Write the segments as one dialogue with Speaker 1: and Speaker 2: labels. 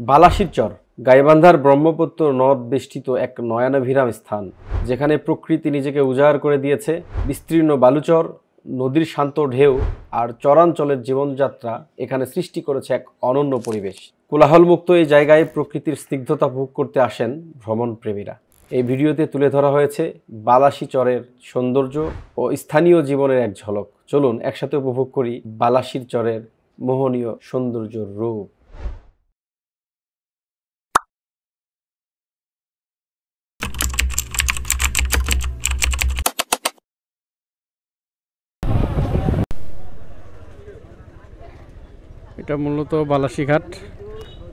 Speaker 1: বালাসির চর গাইবান্ধার ব্রহ্মপুত্র নদ বেষ্টিত এক নয়নাভিরাম স্থান, যেখানে প্রকৃতি নিজেকে উজাড় করে দিয়েছে। বিস্তীর্ণ বালুচর, নদীর শান্ত ঢেউ আর চরাঞ্চলের জীবনযাত্রা এখানে সৃষ্টি করেছে এক অনন্য পরিবেশ। কোলাহলমুক্ত এই জায়গায় প্রকৃতির স্নিগ্ধতা ভোগ করতে আসেন ভ্রমণ প্রেমীরা। এই ভিডিওতে তুলে ধরা হয়েছে বালাসি চরের সৌন্দর্য ও স্থানীয় জীবনের এক ঝলক। চলুন একসাথে উপভোগ করি বালাসির চরের মোহনীয় সৌন্দর্যের রূপ। এটা মূলত বালাসি ঘাট,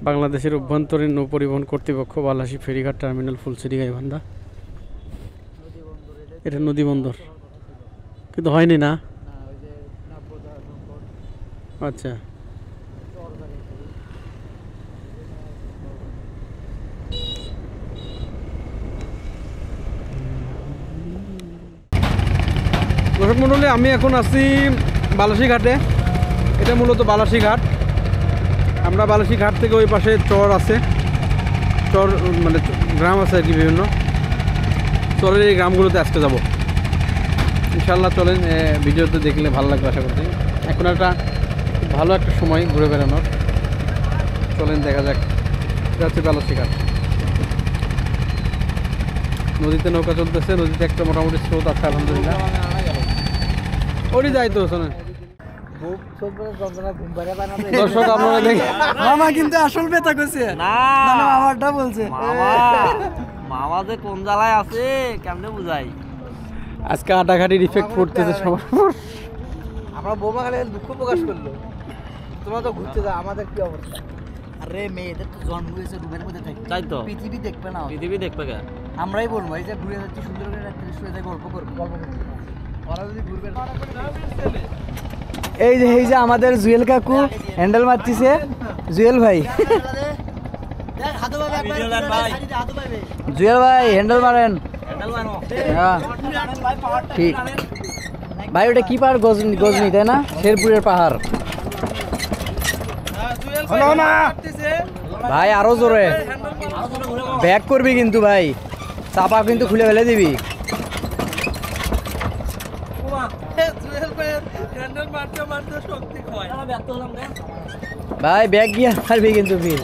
Speaker 1: বাংলাদেশের অভ্যন্তরীণ নৌ পরিবহন কর্তৃপক্ষ বালাসি ফেরিঘাট টার্মিনাল, ফুলছড়ি, গাইবান্ধা। এটা নদী বন্দর কিন্তু হয়নি না। আচ্ছা, দর্শক মণ্ডলী, আমি এখন আছি বালাসি ঘাটে। এটা মূলত বালাসি ঘাট। আমরা বালাসি ঘাট থেকে ওই পাশে চর আছে, চর মানে গ্রাম আছে আর কি, বিভিন্ন চরের এই গ্রামগুলোতে আজকে যাব ইনশাল্লাহ। চলেন, ভিডিওতে দেখলে ভালো লাগবে আশা করছি। এখন একটা ভালো একটা সময় ঘুরে বেড়ানোর। চলেন দেখা যাক। এটা হচ্ছে বালাসি ঘাট। নদীতে নৌকা চলতেছে, নদীতে একটা মোটামুটি স্রোত আছে আলহামদুলিল্লাহ। ওরই যাই তো শোনেন দর্শক, আপনারা দেখেন
Speaker 2: মামা কিন্তু আসল ব্যথা করছে না, আমারটা বলছে
Speaker 3: মামা যে কোন জ্বালায় আছে কেমনে বুঝাই।
Speaker 1: আজকে আটাঘাটির ইফেক্ট পড়তেছে সবার।
Speaker 2: আমরা বৌমা খালি দুঃখ প্রকাশ করলো, তোমরা তো ঘুরতে যাও, আমাদের কি অবস্থা? আরে মেয়েদের তো জন্ম হয়েছে রুমের মধ্যে থাকে,
Speaker 3: তাই তো
Speaker 2: পৃথিবী দেখবে না,
Speaker 3: পৃথিবী দেখবে কে?
Speaker 2: আমরাই বলবো এই যে ঘুরে যাচ্ছি সুন্দর করে রাত্রে শুয়ে যাই গল্প করবো। ওরা যদি ঘুরবে, এই যে আমাদের জুয়েল কাকু হ্যান্ডেল মারতেছে। জুয়েল ভাই, জুয়েল ভাই হ্যান্ডেল মারেন। হ্যাঁ ঠিক ভাই, ওটা কি পাহাড়? গজনি তাই না? শেরপুরের পাহাড়। ভাই আরো জোরে ব্যাক করবি কিন্তু ভাই, চাপা কিন্তু খুলে ফেলে দিবি। ভাই ব্যাগ গিয়ে মারবি কিন্তু ফির।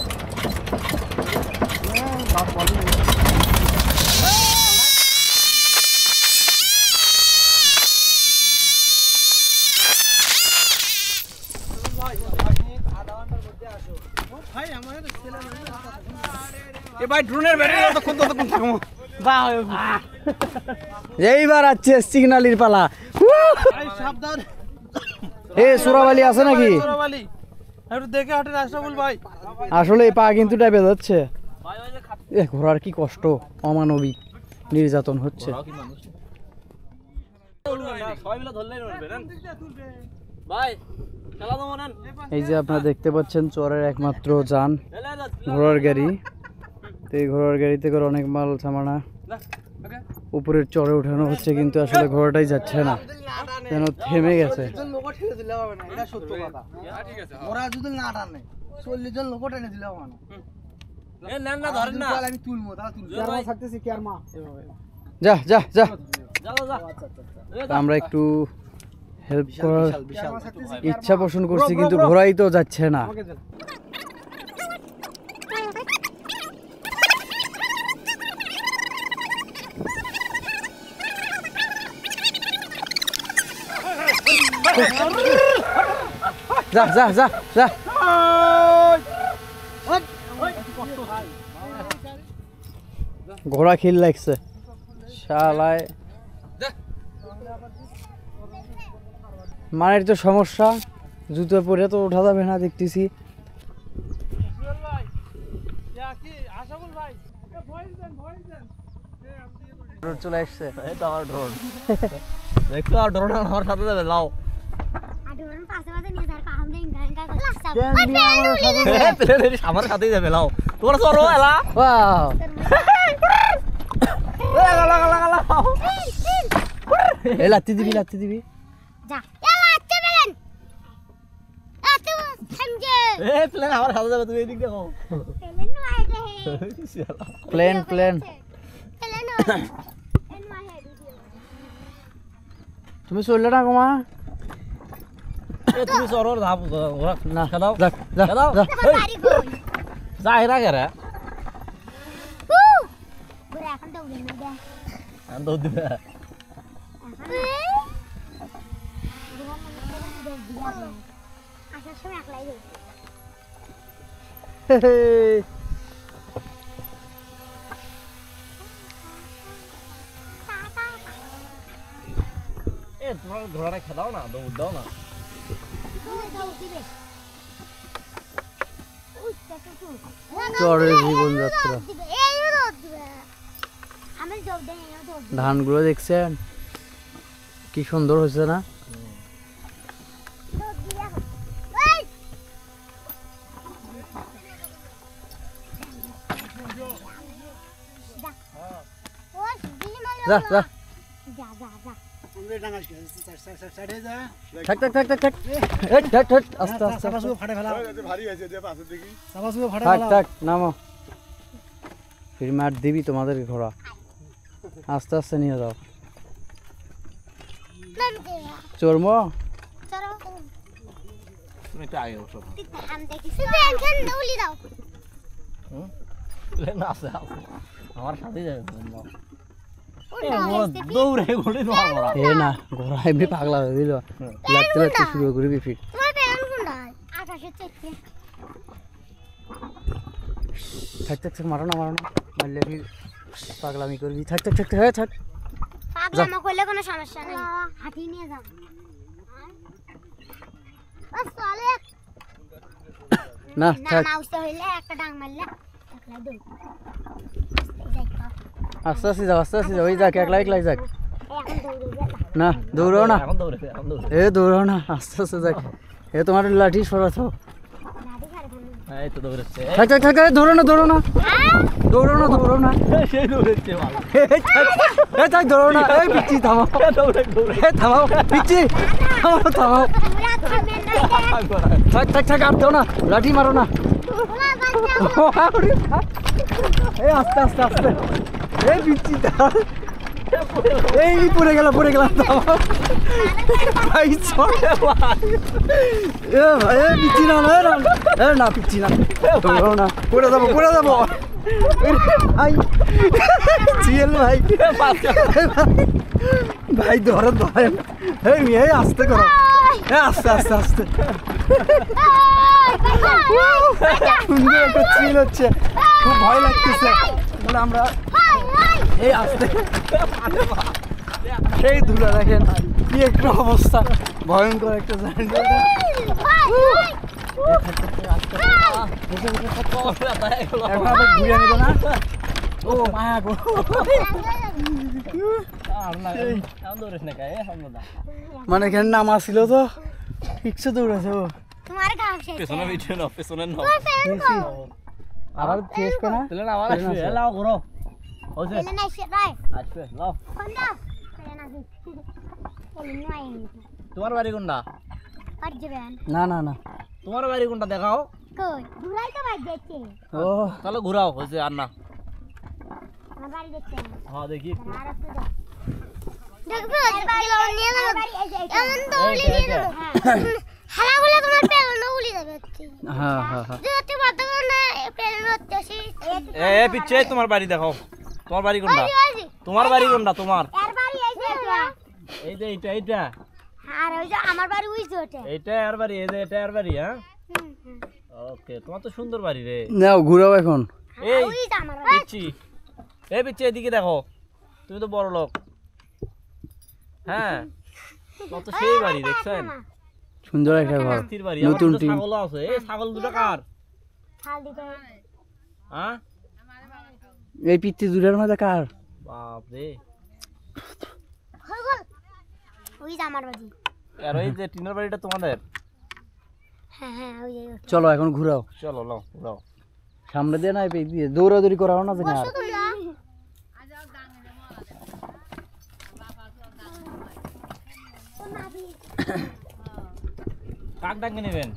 Speaker 2: এইবার আছে সিগনালির পালা। এ সুরাবালি আছে নাকি? আসলে পা কিন্তু টাইপে যাচ্ছে। ঘোড়ার কি কষ্ট, অমানবিক নির্যাতন হচ্ছে। এই যে আপনারা দেখতে পাচ্ছেন চরের একমাত্র যান ঘোড়ার গাড়ি। তো এই ঘোড়ার গাড়িতে করে অনেক মাল সামানা উপরের চরে উঠানো হচ্ছে, কিন্তু আসলে ঘোড়াটাই যাচ্ছে না, যেন থেমে গেছে। যা যা যা, আমরা একটু হেল্প করার ইচ্ছা পোষণ করছি, কিন্তু ঘোড়াই তো যাচ্ছে না। যা যা যা যা, ঘোড়া খিল লাগছে শালায়। মানের তো সমস্যা, জুতো পরে তো ওঠা যাবে না দেখতেছি। চলে আসছে
Speaker 3: দেখো, আর ড্রোন আমার সাথে যাবে। লাও আমার সাথেই যাবে। লাও তোমরা চলো এলা।
Speaker 2: এই লাত্তি দিবি, লাত্তি দিবি।
Speaker 4: যা এলা আচ্ছা বলেন এত থামজে
Speaker 3: এ প্লেন আমার হাতে যাবে তুমি এদিক দেখো
Speaker 2: প্লেন প্লেন তুমি চললে না কমা
Speaker 3: এ তুমি সরর ধাপ ঘোরা
Speaker 2: না
Speaker 3: খেদাও
Speaker 2: যাক যা
Speaker 3: খেদাও
Speaker 2: যা
Speaker 3: যা এরা গেরা আমি দৌড় দিবে এ তোমার ঘোড়াটা খেদাও না দৌড় দাও না
Speaker 2: চরের জীবনযাত্রা ধানগুলো দেখছেন কি সুন্দর হয়েছে না যা যা থাক থাক থাক থাক থাক হেট হেট হেট আস্তে আস্তে থাক থাক নামো ফির মার দিবি তোমাদের ঘোড়া আস্তে আস্তে নিয়ে যাও চর্ম
Speaker 3: তুমি একটু আগে বসো প্লেন আছে আমার সাথে যাবে দৌড়ে ঘুরে তোমার ঘোড়া
Speaker 2: এ না ঘোড়া এমনি পাগলা হয়ে দিল লাগতে লাগতে শুরু করবি ফির থাক থাক থাক মারো না মারলে ফির পাগলামি করবি থাক থাক থাক হ্যাঁ থাক
Speaker 4: পাগলামো করলে কোনো সমস্যা নেই হাতি নিয়ে যাও বাস চলে
Speaker 2: না
Speaker 4: না
Speaker 2: থাক
Speaker 4: মাউসে হইলে একটা ডাং মারলে একলাই দৌড়
Speaker 2: আস্তে আস্তে যাও ওই যাক একলা একলাই যাক
Speaker 4: এখন দৌড়ে যা
Speaker 2: না দৌড়াও না
Speaker 3: এখন দৌড়ে
Speaker 2: এ দৌড়াও না আস্তে আস্তে যাক এ তোমার লাঠি সরাতো
Speaker 4: লাঠি খারে খানে
Speaker 3: এই তো দৌড়েছে
Speaker 2: থাক থাক থাক দৌড়ো না দৌড়ো না
Speaker 3: সেই দৌড়েছে ভালো
Speaker 2: এ থাক দৌড়ো না এই পিচ্ছি থামাও
Speaker 3: দৌড়ে দৌড়ে
Speaker 2: এ থামাও পিচ্ছি থামাও
Speaker 4: পুরা থামে না
Speaker 2: থাক থাক থাক আর দাও না লাঠি মারো না
Speaker 4: পুরা বাচ্চা
Speaker 2: এই আস্তে আস্তে আস্তে এই পিচ্ছি এই পড়ে গেল থামাও ভাই চলে ভাই এ ভাই এ পিচ্ছি না এ না পিচ্ছি না দৌড়ো না পড়ে যাবো ভাই জিএল ভাই ভাই ধরেন এই আস্তে করো আস্তে সুন্দর একটা চিল হচ্ছে খুব ভয় লাগতেছে বলে আমরা এই আস্তে সেই ধুলা দেখেন কি একটা অবস্থা ভয়ঙ্কর একটা জার্নি এখন আবার ঘুরে নিব না ও মায়া গো মানে এখানে নামা ছিল তো ঠিকছে দৌড়েছে ও
Speaker 4: তোমার গাও শেষ
Speaker 3: পেছনে ভিডিও নাও পেছনে নাও
Speaker 2: আবার শেষ করে না
Speaker 3: প্লেন আবার আসবে লাও ঘোরো হচ্ছে
Speaker 4: পেলে নাই সে রাই
Speaker 3: আসবে লাও
Speaker 4: কোনটা পেলে না দি পেলে নাই
Speaker 3: তোমার বাড়ি কোনটা
Speaker 4: আর যাবেন
Speaker 2: না
Speaker 3: তোমার বাড়ি কোনটা দেখাও
Speaker 4: কই ঘুরাই তো বাজ যাচ্ছে
Speaker 2: ও
Speaker 3: তাহলে ঘোরাও হচ্ছে আর না
Speaker 4: আমার বাড়ি দেখতে
Speaker 3: হ্যাঁ দেখি
Speaker 4: আর একটু যাও দেখবো বাড়ি নিয়ে যাবো এমন দৌড়ি নিয়ে যাবো হালাগুলো তোমার পেলে উলি যাবে
Speaker 2: হ্যাঁ
Speaker 4: যদি বাদ না পেলে হচ্ছে
Speaker 3: এ পিছে তোমার বাড়ি দেখাও তোমার বাড়ি কোনটা তোমার বাড়ি কোনটা তোমার
Speaker 4: এর বাড়ি এই যে
Speaker 3: এই যে এইটা
Speaker 4: আর ওই যে আমার বাড়ি ওই যে ওটা
Speaker 3: এইটা আর বাড়ি এই যে এটা আর বাড়ি হ্যাঁ ওকে তোমার তো সুন্দর বাড়ি রে
Speaker 2: নাও ঘুরাও এখন
Speaker 3: এই
Speaker 4: ওই যে আমার বাড়ি
Speaker 3: পিচ্ছি এই পিচ্ছি এদিকে দেখো তুমি তো বড় লোক হ্যাঁ কত সেই বাড়ি দেখছেন
Speaker 2: সুন্দর একটা ঘর
Speaker 3: স্থির বাড়ি
Speaker 2: নতুন
Speaker 3: নতুন
Speaker 2: টিম
Speaker 3: ছাগল আছে এই ছাগল দুটো কার
Speaker 4: খাল দিতে
Speaker 3: হ্যাঁ
Speaker 2: এই পিত্তি দূরের মধ্যে কার
Speaker 3: বাপ রে
Speaker 4: ওই যে আমার বাড়ি
Speaker 3: আর ওই যে টিনের বাড়িটা তোমাদের
Speaker 4: হ্যাঁ ওই যে
Speaker 2: চলো এখন ঘুরাও
Speaker 3: চলো লাও লাও
Speaker 2: সামনে দিয়ে না এই দিয়ে দৌড়াদৌড়ি করাও না যেন আর
Speaker 4: তোমরা
Speaker 3: কাক ডাকে নেবেন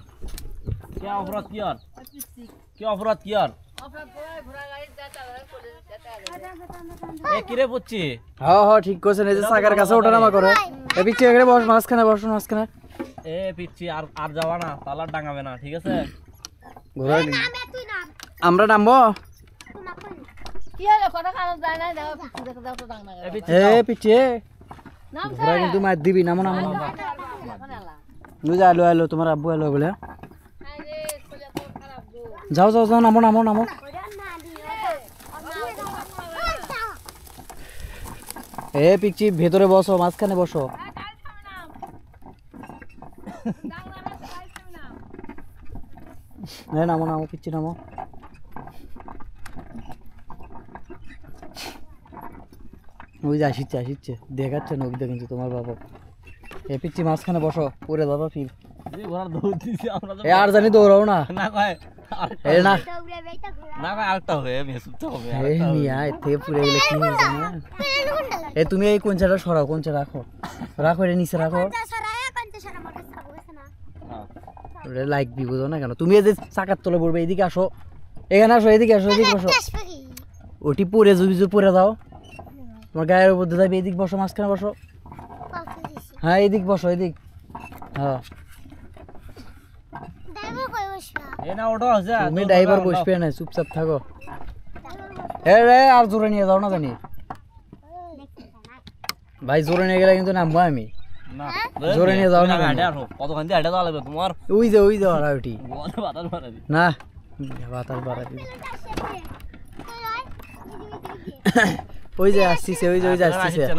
Speaker 3: क्या অপরাধ কি আর এ কিরে পুচ্ছি
Speaker 2: হ্যাঁ হ্যাঁ ঠিক করছেন এই যে চাকার কাছে ওঠানামা করে এ পিচ্ছি এখানে বস মাঝখানে
Speaker 3: এ পিচ্ছি আর যাওয়া না তালার ডাঙাবে না ঠিক আছে
Speaker 2: ঘোড়ার
Speaker 4: নামে তুই নাম
Speaker 2: আমরা নামবো
Speaker 4: তুই না কই
Speaker 5: কি হলো কথা কানো যায় না দাও পিছু দেখো দাও তো দাং না
Speaker 3: এ পিচ্ছি
Speaker 2: এ পিচ্ছি ঘোড়া কিন্তু মার দিবি নামো বুঝা আলো তোমার আব্বু এলো বলে যাও নামো
Speaker 4: ওরা না দিও
Speaker 2: এ পিচ্ছি ভেতরে বসো মাঝখানে বসো নামো পিচ্ছি নামো ওই যে আসিচ্ছে দেখাচ্ছে নদীতে কিন্তু তোমার বাবা এ পিচ্ছি মাঝখানে বসো পরে যাবা ফির
Speaker 3: ঘোড়ার দৌড় দিছি আমরা তো
Speaker 2: এ আর জানি দৌড়াও না
Speaker 3: না কয়
Speaker 2: এ না
Speaker 4: দৌড়ে বেটা ঘোড়া
Speaker 3: না কয় আরেকটা হয়ে মেসুতে হবে
Speaker 2: এ মিয়া এর থেকে পুরে গেলে কি হয়ে যায় না এ তুমি এই কোনচাটা সরাও কোনচা রাখো এটা নিচে রাখো
Speaker 4: কোনটা সারা মোটর সাবো না
Speaker 2: ওটা লাইক দিব না কেন তুমি এই যে চাকার তলে পড়বে এইদিকে আসো এখানে আসো এদিকে বসো ওটি পরে পরে দাও তোমার গায়ের উপর দিয়ে যাবে এদিক বসো মাঝখানে বসো হ্যাঁ এদিক বসো এদিক হ্যাঁ
Speaker 4: ড্রাইভার কই বসবা
Speaker 3: এ না ওটা আছে
Speaker 2: তুমি ড্রাইভার বসবে না চুপচাপ থাকো এ রে আর জোরে নিয়ে যাও না জানি ভাই জোরে নিয়ে গেলে কিন্তু নামবো আমি
Speaker 3: না
Speaker 2: জোরে নিয়ে যাও না
Speaker 3: হাঁটে আসো কতক্ষণ দিয়ে হাঁটে যাওয়া লাগবে তোমার
Speaker 2: ওই যে ওরা ওটি
Speaker 3: বলে বাতাস মারা দি
Speaker 2: না বাতাস বাড়া দিবি ওই যে আসছে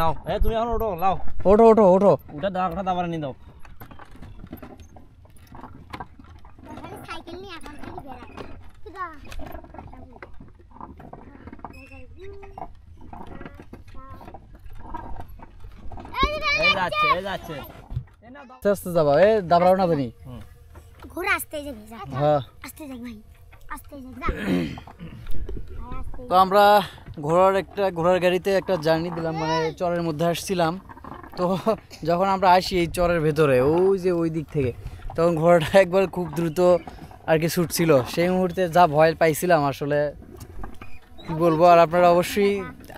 Speaker 3: নাও এ তুমি এখন ওঠো লাও
Speaker 2: ওঠো
Speaker 3: উঠে দাঁড়া দাবার নিয়ে দাও
Speaker 4: সাইকেল নিয়ে এখন খালি বেড়ায় সুদা
Speaker 3: এই যাচ্ছে
Speaker 2: আস্তে যাবা এ দাবড়াও না জানি
Speaker 4: ঘোড়া আসতে যাবে যা
Speaker 2: হ্যাঁ
Speaker 4: আসতে যাক ভাই আসতে যাক যা
Speaker 2: তো আমরা ঘোড়ার গাড়িতে একটা জার্নি দিলাম মানে চরের মধ্যে আসছিলাম তো যখন আমরা আসি এই চরের ভেতরে ওই যে ওই দিক থেকে তখন ঘোড়াটা একবার খুব দ্রুত আর কি ছুটছিল সেই মুহূর্তে যা ভয় পাইছিলাম আসলে কি বলবো আর আপনারা অবশ্যই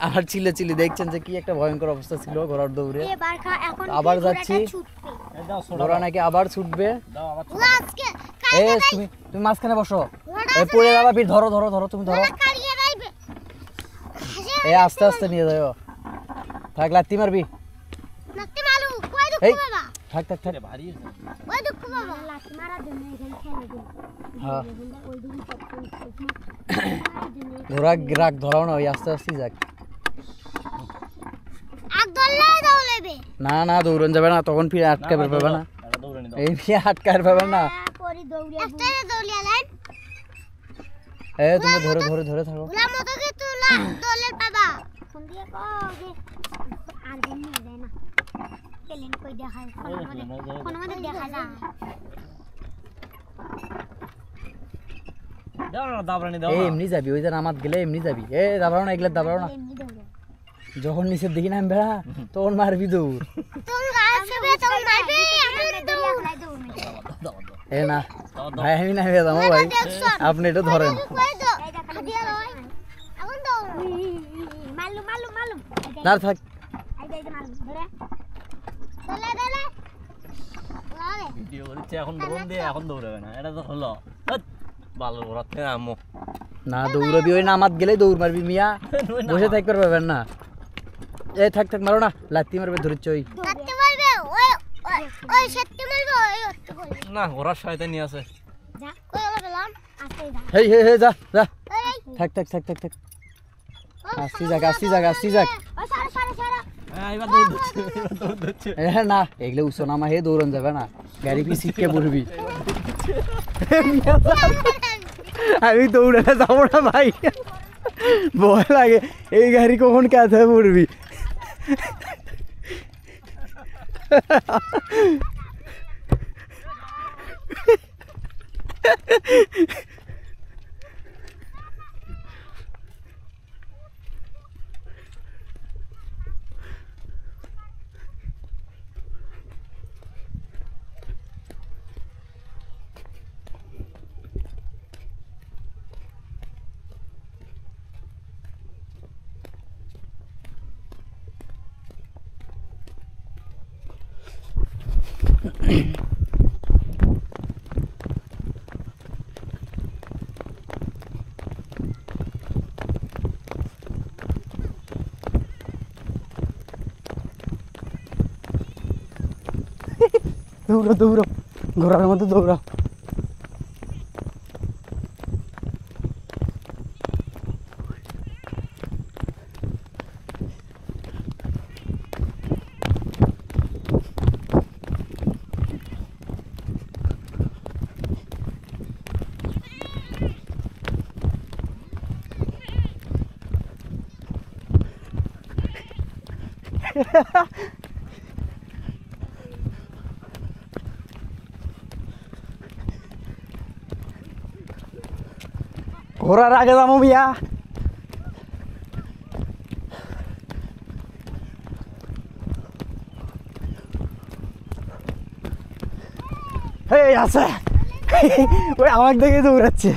Speaker 2: আমার চিলে দেখছেন যে কি একটা ভয়ঙ্কর অবস্থা ছিল ঘোড়ার দৌড়ে
Speaker 4: এখন
Speaker 2: আবার যাচ্ছি
Speaker 3: এই দাও
Speaker 2: ঘোড়া নাকি আবার ছুটবে
Speaker 3: দাও আবার
Speaker 4: আজকে
Speaker 2: এ তুমি মাঝখানে বসো এ পড়ে যাবা ফির ধরো তুমি ধরো
Speaker 4: কাড়িয়ে রাইবে
Speaker 2: এ আস্তে নিয়ে যাও থাক লাত্তি মারবি
Speaker 4: নাতে মালু কই
Speaker 2: এই
Speaker 4: দুঃখ বাবা
Speaker 2: থাক
Speaker 3: ভারী
Speaker 4: ওই দুঃখ বাবা লাঠি মারা জন্য এখানে খেলে দিন
Speaker 2: হ্যাঁ
Speaker 4: ওই দুঃখ
Speaker 2: ঘোড়া রাখ ধরাও না ওই আস্তে যাক
Speaker 4: আগ দল্লা দৌড়াবে
Speaker 2: না দৌড়ন যাবে না তখন ফিরে আটকাবে পাবে না
Speaker 3: এটা দৌড়ে নিয়ে দাও
Speaker 2: এই ফিরে আটকাবে পাবে না
Speaker 4: পরি দৌড়িয়ে একটা দৌড়িয়ে লাইন
Speaker 2: এ তুমি ধরে থাকো
Speaker 4: ওলা মতো কি তুলা দলের বাবা ফোন দিয়ে কো যে আর দিন নিয়ে যায় না পেলেন কই দেখায় ফোন মধ্যে দেখা যায়
Speaker 3: দাও না দাবরা নিয়ে দাও
Speaker 2: এই এমনি যাবি ওই যে নামাত গেলে এমনি যাবি এ দাবড়াও না এগুলা দাবড়াও না
Speaker 4: এমনি দৌড়ে
Speaker 2: যখন নিচের দিকে নামবে না তখন মারবি দৌড়
Speaker 4: তুমি আসবে তো মারবে আমার দৌড় দৌড়
Speaker 2: এ না ভাই আমি নামে যাবো ভাই আপনি এটা ধরেন
Speaker 4: কই দো এই দেখা দিয়া লয় এখন দৌড় মালু
Speaker 2: না থাক
Speaker 4: এই মালু ধরে দলে ওরে
Speaker 3: ভিডিও করছে এখন ড্রোন দিয়ে এখন দৌড়াবে না এটা তো হলো ভালো ঘোড়া থেকে আম্মু
Speaker 2: না দৌড়াবি ওই নামাত গেলে দৌড় মারবি মিয়া বসে থাকতে পারবেন না এ থাক মারো না লাত্তি মারবে ধরেছ ওই
Speaker 4: কাটতে পারবে ওই সত্যি মারবে ওই অত করে
Speaker 3: না ঘোড়ার শয়তানি আছে
Speaker 4: যা কই হলো গেলাম আসতে যা
Speaker 2: হেই যা
Speaker 4: এই
Speaker 2: থাক আসি যাক
Speaker 4: ও সারা
Speaker 3: এবার দৌড় দিচ্ছে
Speaker 2: এ না এগুলো উঁচু নামা হে দৌড়ন যাবে না গাড়ি কি শিখকে পড়বি আমি দৌড়ে যাবো না ভাই ভয় লাগে এই গাড়ি কখন কাছে পড়বি দৌড়ো দৌড়ো, ঘোড়ার মতো দৌড়াও। ঘোড়ার আগে যাবো মিয়া। এই আছে, ওই আমাকে দেখে দৌড়াচ্ছে।